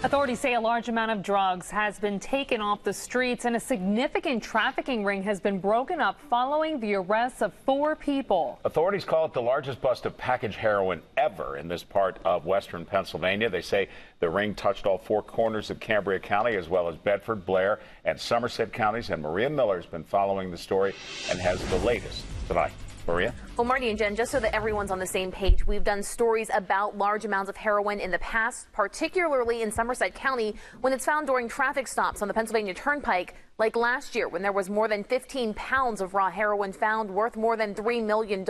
Authorities say a large amount of drugs has been taken off the streets and a significant trafficking ring has been broken up following the arrests of 4 people. Authorities call it the largest bust of packaged heroin ever in this part of western Pennsylvania. They say the ring touched all 4 corners of Cambria County as well as Bedford, Blair, and Somerset counties. And Maria Miller has been following the story and has the latest tonight. Maria? Well, Marty and Jen, just so that everyone's on the same page, we've done stories about large amounts of heroin in the past, particularly in Somerset County when it's found during traffic stops on the Pennsylvania Turnpike, like last year when there was more than 15 pounds of raw heroin found worth more than $3 million.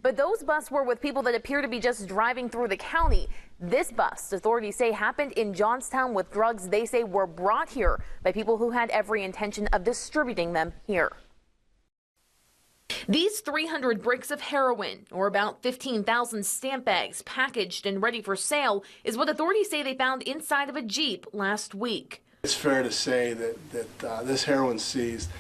But those busts were with people that appear to be just driving through the county. This bust, authorities say, happened in Johnstown with drugs they say were brought here by people who had every intention of distributing them here. These 300 bricks of heroin, or about 15,000 stamp bags packaged and ready for sale, is what authorities say they found inside of a Jeep last week. It's fair to say that this heroin seized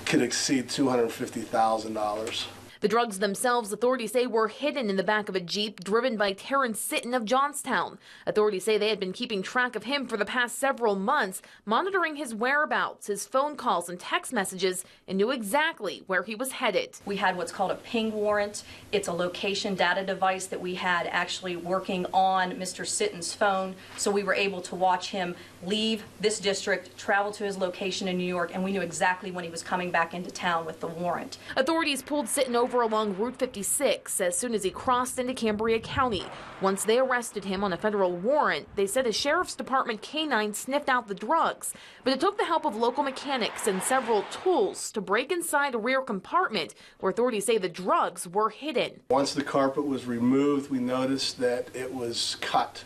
could exceed $250,000. The drugs themselves, authorities say, were hidden in the back of a Jeep driven by Terrence Sitton of Johnstown. Authorities say they had been keeping track of him for the past several months, monitoring his whereabouts, his phone calls and text messages, and knew exactly where he was headed. We had what's called a ping warrant. It's a location data device that we had actually working on Mr. Sitton's phone, so we were able to watch him leave this district, travel to his location in New York, and we knew exactly when he was coming back into town with the warrant. Authorities pulled Sitton over along Route 56 as soon as he crossed into Cambria County. Once they arrested him on a federal warrant, they said a sheriff's department canine sniffed out the drugs, but it took the help of local mechanics and several tools to break inside a rear compartment where authorities say the drugs were hidden. Once the carpet was removed, we noticed that it was cut.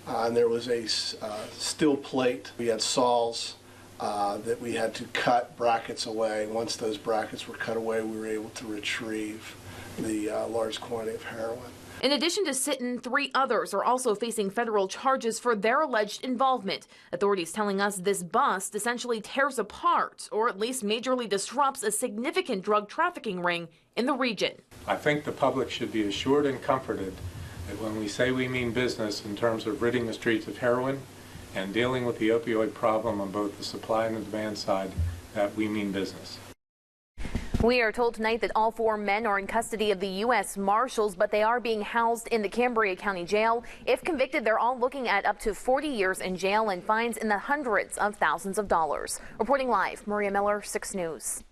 And there was a steel plate. We had saws that we had to cut brackets away. Once those brackets were cut away, we were able to retrieve the large quantity of heroin. In addition to Sitton, 3 others are also facing federal charges for their alleged involvement. Authorities telling us this bust essentially tears apart, or at least majorly disrupts, a significant drug trafficking ring in the region. I think the public should be assured and comforted that when we say we mean business in terms of ridding the streets of heroin and dealing with the opioid problem on both the supply and the demand side, that we mean business. We are told tonight that all 4 men are in custody of the U.S. Marshals, but they are being housed in the Cambria County Jail. If convicted, they're all looking at up to 40 years in jail and fines in the hundreds of thousands of dollars. Reporting live, Maria Miller, 6 News.